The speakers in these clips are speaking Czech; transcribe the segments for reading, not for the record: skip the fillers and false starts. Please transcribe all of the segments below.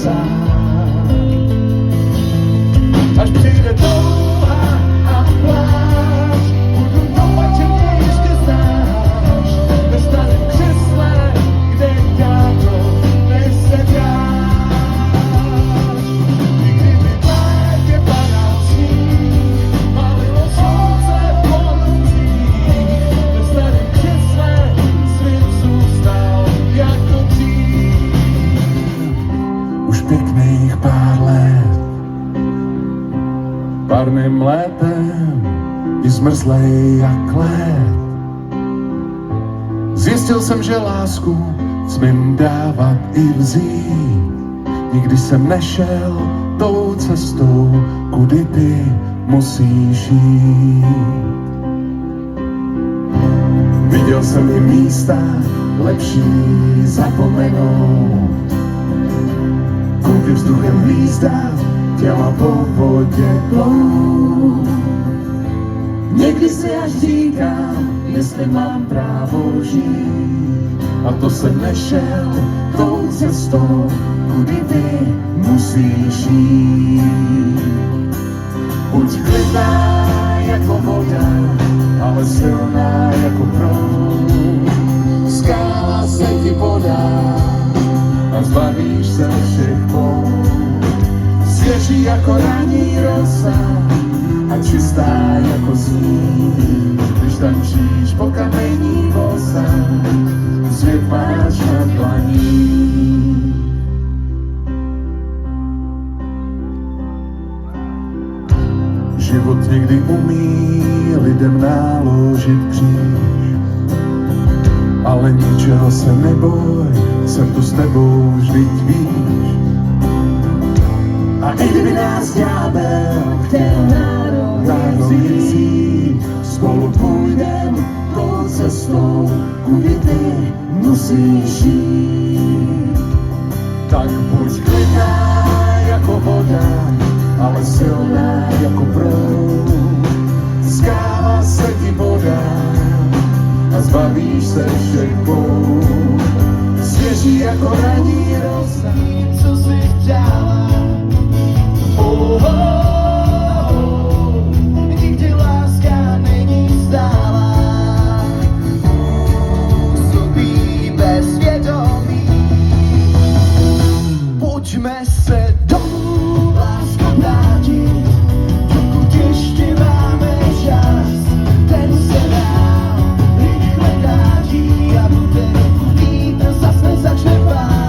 sám. Až přijde touha a pláč, budu doufat, že mě ještě znáš. Ve starém křesle, kde táto nesedáš. I kdyby v létě padal sníh, malilo slunce po nocích. Ve starém křesle svět zůstal jako dřív. Už pěkných pár let, párným létem i zmrzlej jak led. Zjistil jsem, že lásku smím dávat i vzít. Nikdy jsem nešel tou cestou, kudy ty musíš jít. Viděl jsem i místa lepší zapomenout. Kouky vzduchem hvízdat, těla po vodě plout. Někdy si až říkám, jestli mám právo žít. A to jsem nešel tou cestou, kudy ty musíš jít. Buď klidná jako voda, ale silná jako proud. Skála se ti podá a zbavíš se všech pout. Svěží jako ranní rosa a čistá jako sníh. Když tančíš po kamení bosa, svět máš na dlaní. Život někdy umí lidem náložit kříž, ale ničeho se neboj, jsem tu s tebou, vždyť víš. A i kdyby nás ďábel chtěl nároveň vzít, spolu půjdem tou cestou, kudy ty musíš jít. Tak buď klidná jako voda, ale silná jako proud. Skála se ti podá a zbavíš se všech pout. Svěží jako ranní rosa, co jsi přála. Nikdy láska není stálá, působí bezvědomí. Pojďme se domů, lásko, vrátit, dokud ještě máme čas. Ten se nám rychle vrátí a bude, dokud vítr zas nezačne bát.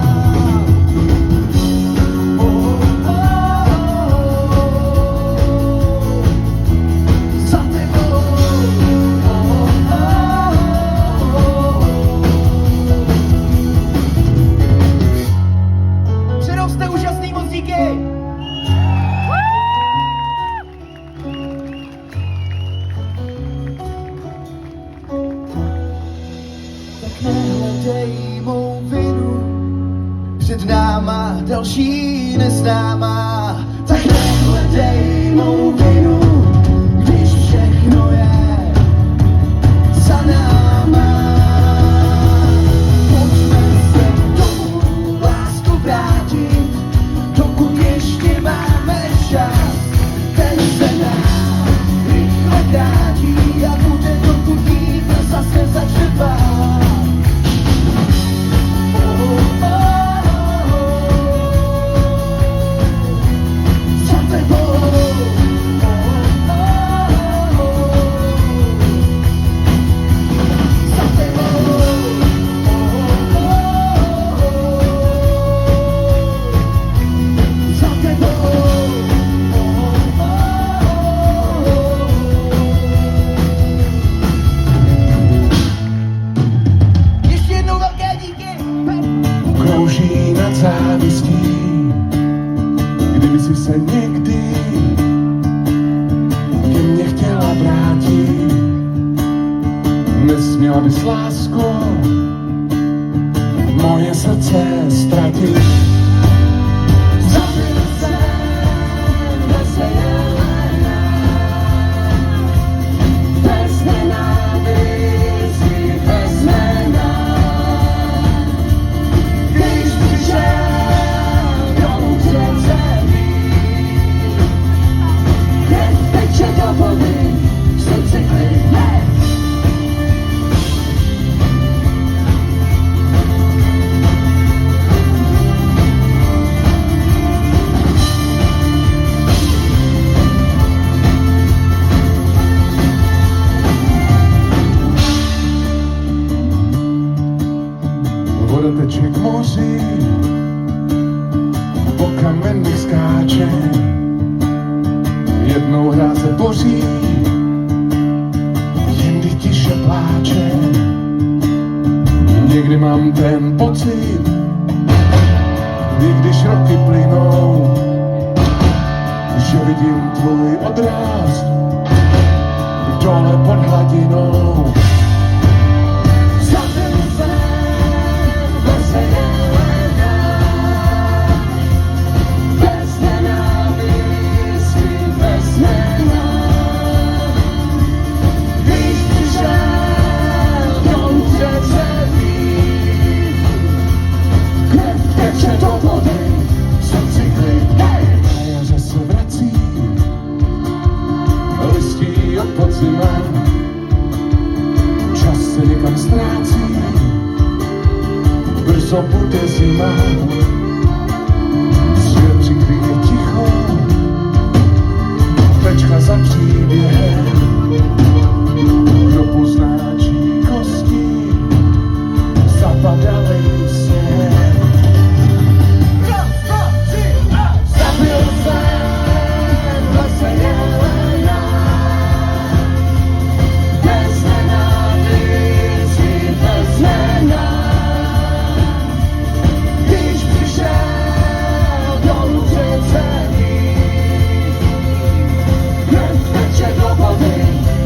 Další neznámá, tak nehledej mou vinu, když všechno je za náma. Pojďme se domů, lásku, vrátit, dokud ještě máme čas. Ten se nám rychle vrátí a bude, dokud vítr zase začne bát. Kdyby si se někdy ke mně chtěla vrátit, nesměla bys, lásko, moje srdce ztratit. Zažil jsem bez jelena, bez nenávistí, bez jména. Když přišel domů jednou hráze boří, jindy tiše pláče. Někdy mám ten pocit, když roky plynou, že vidím tvůj odráz dole pod hladinou. Čas se někam ztrácí, brzo bude zima. Svět přikryje ticho, tečka za příběhem. Kdo pozná čí kosti, zapadali se. Zabil jsem v lese jelena, bez nenávistí, bez jména. Když přišel domů přecený, krev teče do vody,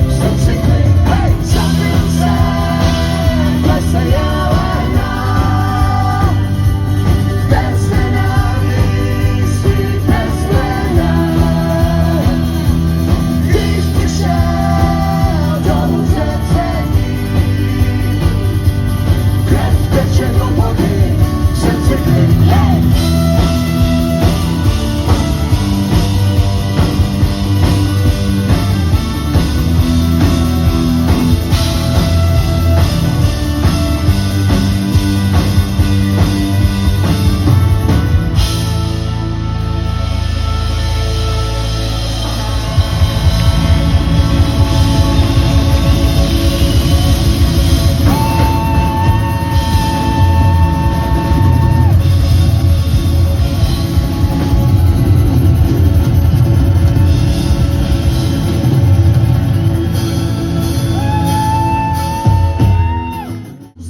srdci klid. Hej! Zabil jsem v lese jelena, bez nenávistí, bez jména. Když přišel domů přecený, krev teče do vody, srdci klid. Hej!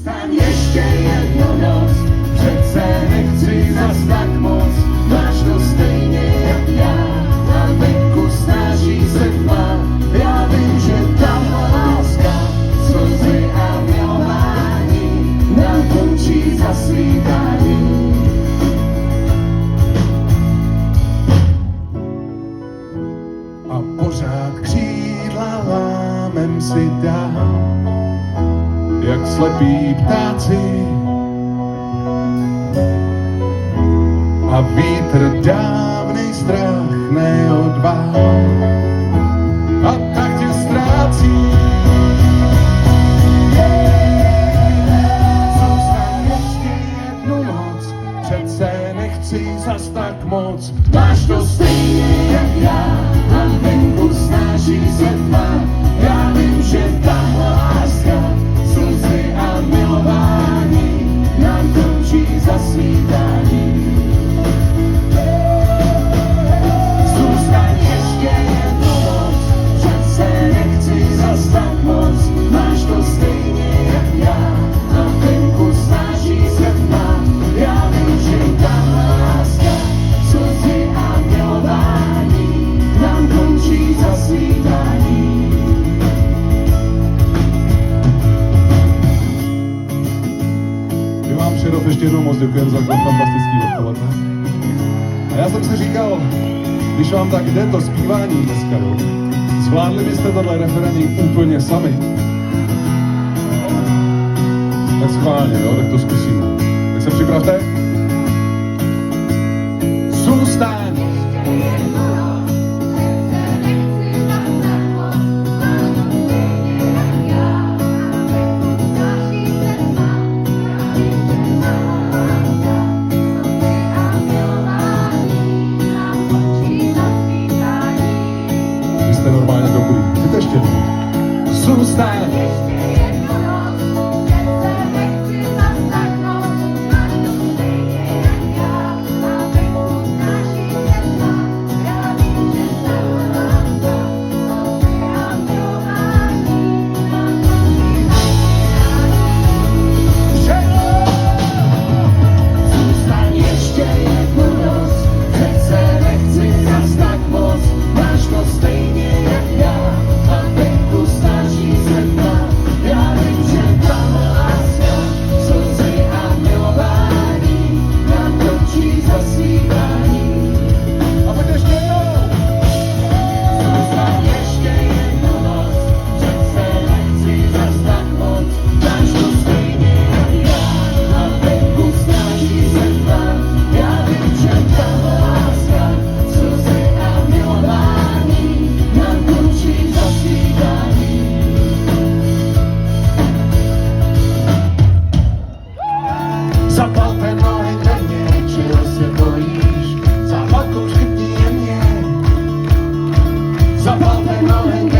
Staň ještě jednu noc, přece nechci zas tak moc. Máš to stejně jak já, na venku snaží se tma. Já vím, že tahle láska, slzy a milování nám končí za svítání. A pořád křídla lámem si dám, jak slepí ptáci, a vítr dávnej strach neodvál, a tak tě ztrácí. Zůstaň ještě jednu noc, přece nechci zas tak moc. Máš to stejně jak já, a venku snáší se tma. Já vím, že tahle láska, slzy a milování nám končí za svítání. Zůstaň ještě jednu noc, přece nechci zas tak moc. Máš to stejně jak já, a venku snáší se tma. Já vím, že tahle láska, slzy a milování nám končí za svítání. My vám Šerov ještě jednou moc děkujeme za fantastický odpoledne. A já jsem si říkal, když vám tak jde to zpívání dneska, jo, zvládli byste tohle referendum úplně sami. Tak schválně, jo, tak to zkusíme. Tak se připravte. Zůstaň! Vy jste normálně dobrý. Ty ještě jednou. Zůstaň! zapal ten oheň.